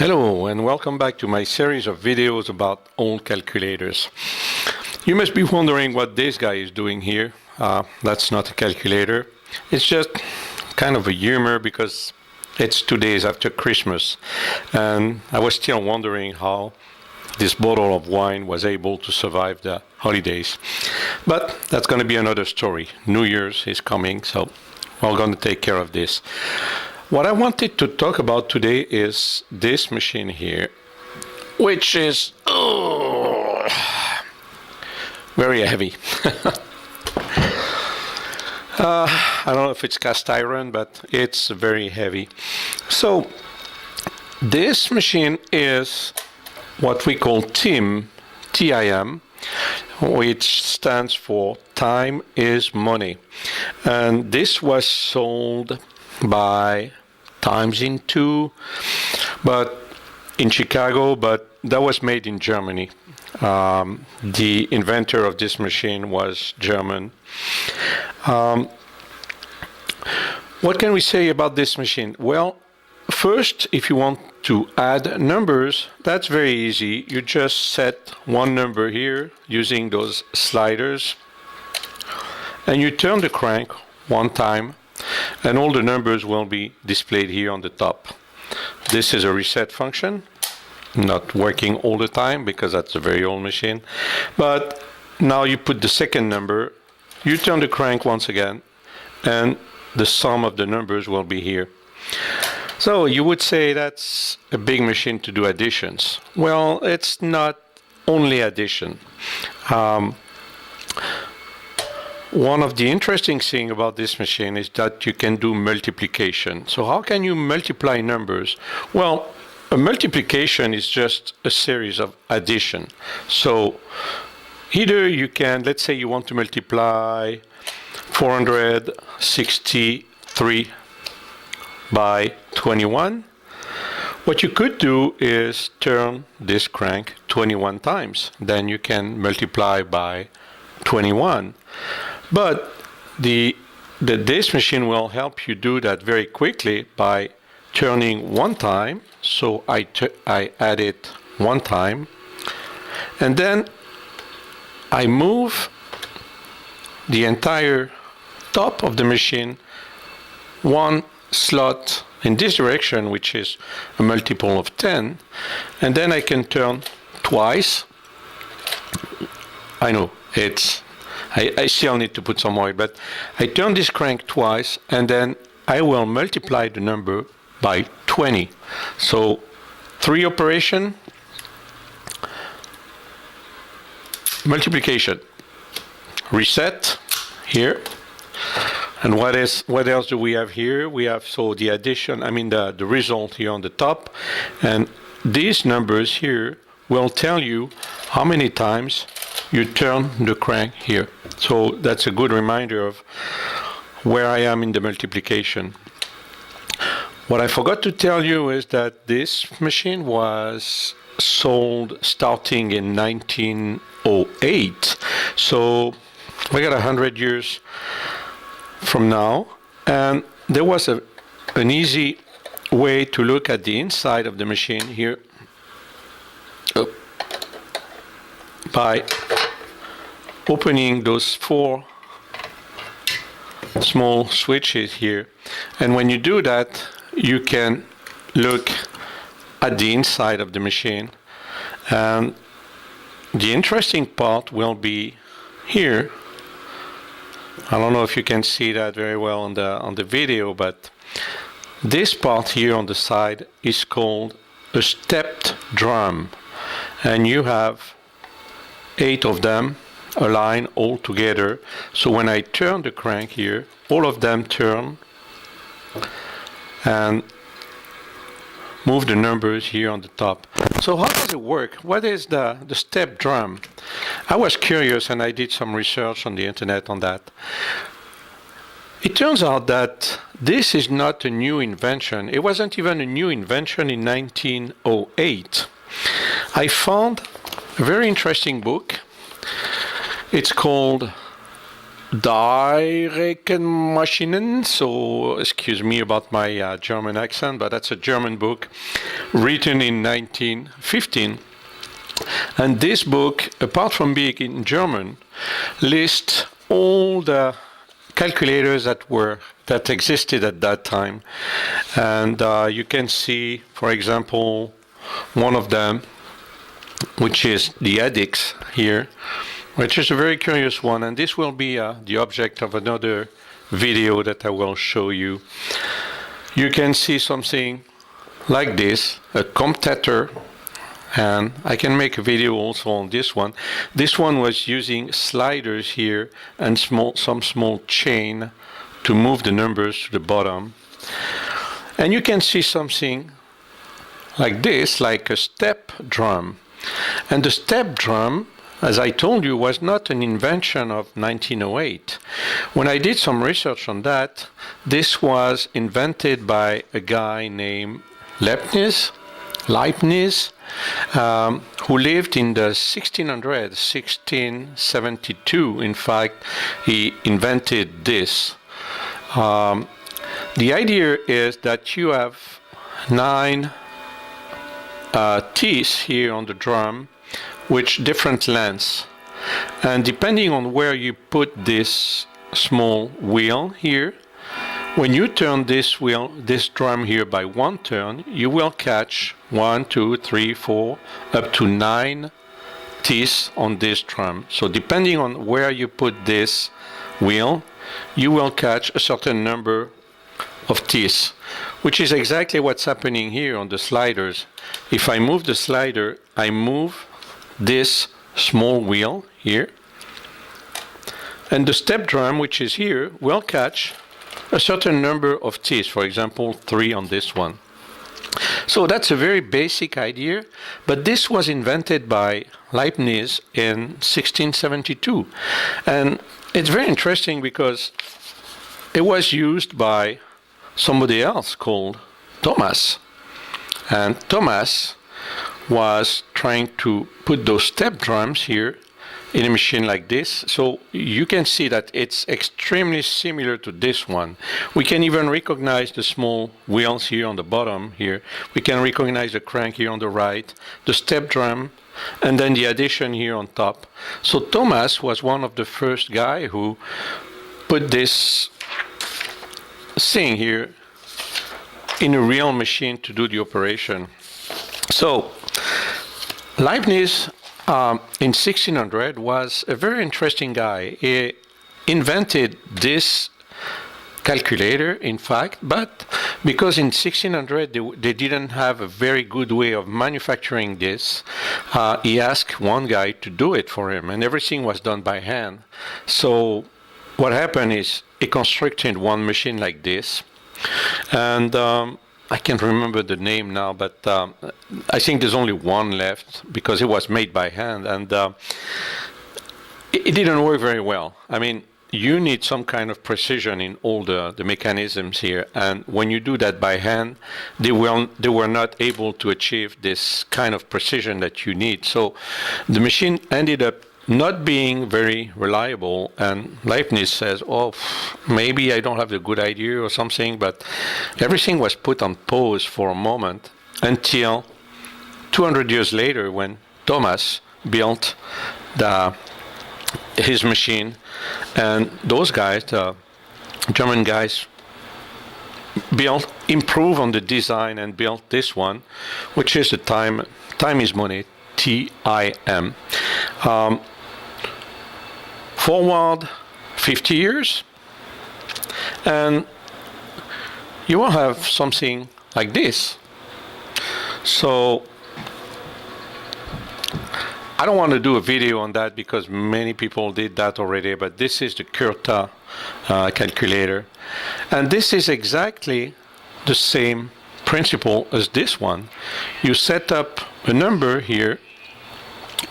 Hello and welcome back to my series of videos about old calculators. You must be wondering what this guy is doing here. That's not a calculator. It's just kind of a humor because it's 2 days after Christmas and I was still wondering how this bottle of wine was able to survive the holidays. But that's going to be another story. New Year's is coming, so we're going to take care of this. What I wanted to talk about today is this machine here, which is very heavy. I don't know if it's cast iron, but it's very heavy. So this machine is what we call TIM, T-I-M, which stands for Time is Money. And this was sold by Times in Two, but in Chicago, but that was made in Germany. The inventor of this machine was German. What can we say about this machine? Well, first, if you want to add numbers, that's very easy. You just set one number here using those sliders, and you turn the crank one time, and all the numbers will be displayed here on the top. This is a reset function, not working all the time because that's a very old machine. But now you put the second number, you turn the crank once again, and the sum of the numbers will be here. So you would say that's a big machine to do additions. Well, it's not only addition. One of the interesting things about this machine is that you can do multiplication. So how can you multiply numbers? Well, a multiplication is just a series of addition. So either you can, let's say you want to multiply 463 by 21. What you could do is turn this crank 21 times. Then you can multiply by 21. But this machine will help you do that very quickly by turning one time. So I add it one time, and then I move the entire top of the machine one slot in this direction, which is a multiple of 10, and then I can turn twice. I know I still need to put some oil, but I turn this crank twice, and then I will multiply the number by 20. So 3 operation, multiplication, reset here. And what else do we have here? We have the addition, the result here on the top, and these numbers here will tell you how many times you turn the crank here. So that's a good reminder of where I am in the multiplication. What I forgot to tell you is that this machine was sold starting in 1908. So we got 100 years from now, and there was an easy way to look at the inside of the machine here by opening those 4 small switches here. And when you do that, you can look at the inside of the machine. And the interesting part will be here. I don't know if you can see that very well on the video, but this part here on the side is called a stepped drum, and you have 8 of them aligned all together. So when I turn the crank here, all of them turn and move the numbers here on the top. So how does it work? What is the step drum? I was curious and I did some research on the internet on that. It turns out that this is not a new invention. It wasn't even a new invention in 1908. I found a very interesting book. It's called Direkenmaschinen, so excuse me about my German accent, but that's a German book written in 1915. And this book, apart from being in German, lists all the calculators that existed at that time. And you can see, for example, one of them, which is the Edix here, which is a very curious one, and this will be the object of another video that I will show you. You can see something like this, a comptator, and I can make a video also on this one. This one was using sliders here and some small chain to move the numbers to the bottom. And you can see something like this, like a step drum. And the step drum, as I told you, was not an invention of 1908. When I did some research on that, this was invented by a guy named Leibniz, who lived in the 1672. In fact, he invented this. The idea is that you have 9 teeth here on the drum, with different lengths, and depending on where you put this small wheel here, when you turn this drum here by one turn, you will catch 1, 2, 3, 4, up to 9 teeth on this drum. So depending on where you put this wheel, you will catch a certain number of teeth, which is exactly what's happening here on the sliders. If I move the slider, I move this small wheel here, and the step drum, which is here, will catch a certain number of teeth, for example 3 on this one. So that's a very basic idea, but this was invented by Leibniz in 1672, and it's very interesting because it was used by somebody else called Thomas, and Thomas was trying to put those step drums here in a machine like this. So you can see that it's extremely similar to this one. We can even recognize the small wheels here on the bottom here. We can recognize the crank here on the right, the step drum, and then the addition here on top. So Thomas was one of the first guy who put this thing here in a real machine to do the operation. So Leibniz in 1600 was a very interesting guy. He invented this calculator, in fact, but because in 1600 they didn't have a very good way of manufacturing this, he asked one guy to do it for him, and everything was done by hand. So what happened is he constructed one machine like this, and I can't remember the name now, but I think there's only one left because it was made by hand, and it didn't work very well. I mean, you need some kind of precision in all the mechanisms here, and when you do that by hand, they were not able to achieve this kind of precision that you need. So the machine ended up not being very reliable, and Leibniz says, oh, maybe I don't have the good idea or something, but everything was put on pause for a moment until 200 years later when Thomas built his machine, and those guys, the German guys, improved on the design and built this one, which is the time is money, TIM. Forward 50 years, and you will have something like this. So I don't want to do a video on that because many people did that already, but this is the Curta calculator, and this is exactly the same principle as this one. You set up a number here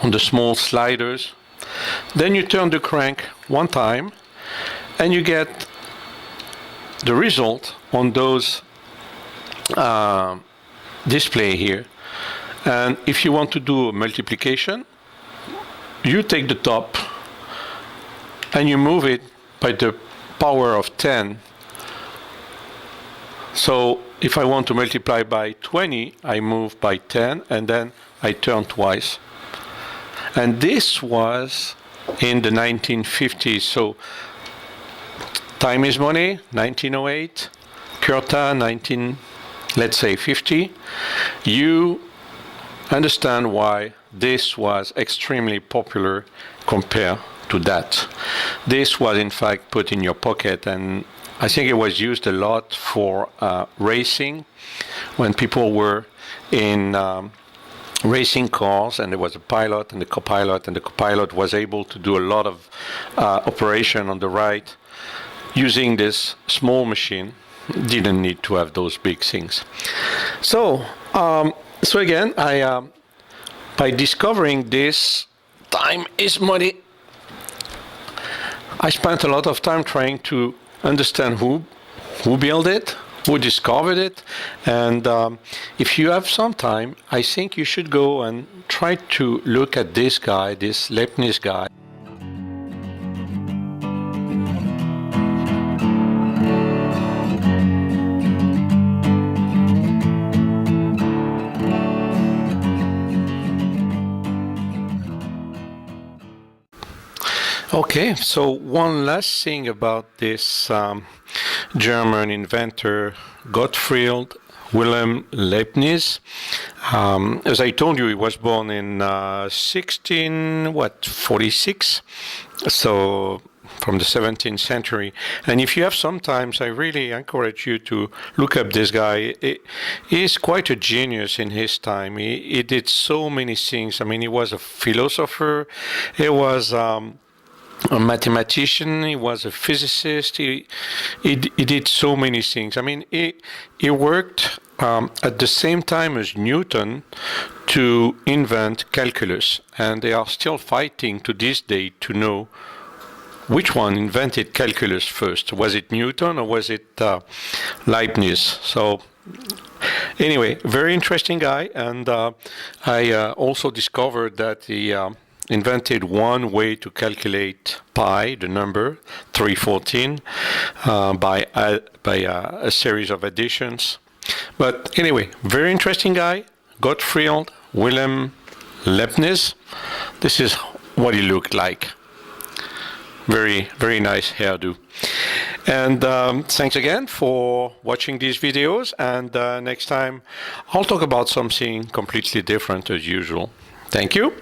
on the small sliders, then you turn the crank one time, and you get the result on those display here. And if you want to do a multiplication, you take the top and you move it by the power of 10. So if I want to multiply by 20, I move by 10 and then I turn twice. And this was in the 1950s. So time is money, 1908, Curta, let's say 50. You understand why this was extremely popular compared to that. This was in fact put in your pocket, and I think it was used a lot for racing when people were in racing cars and there was a pilot and the co-pilot, and the co-pilot was able to do a lot of operation on the right using this small machine. Didn't need to have those big things. So again, by discovering this, time is money, I spent a lot of time trying to understand who built it, who discovered it, and if you have some time, I think you should go and try to look at this guy, this Leibniz guy. Okay, so one last thing about this German inventor, Gottfried Wilhelm Leibniz. As I told you, he was born in 46, so from the 17th century. And if you have some time, I really encourage you to look up this guy. He is quite a genius in his time. He did so many things. I mean, he was a philosopher. He was a mathematician, he was a physicist, he did so many things. I mean, he worked at the same time as Newton to invent calculus, and they are still fighting to this day to know which one invented calculus first. Was it Newton or was it Leibniz? So anyway, very interesting guy, and I also discovered that he invented one way to calculate pi, the number 314, by a series of additions. But anyway, very interesting guy, Gottfried Wilhelm Leibniz. This is what he looked like. Very, very nice hairdo. And thanks again for watching these videos. And next time I'll talk about something completely different as usual. Thank you.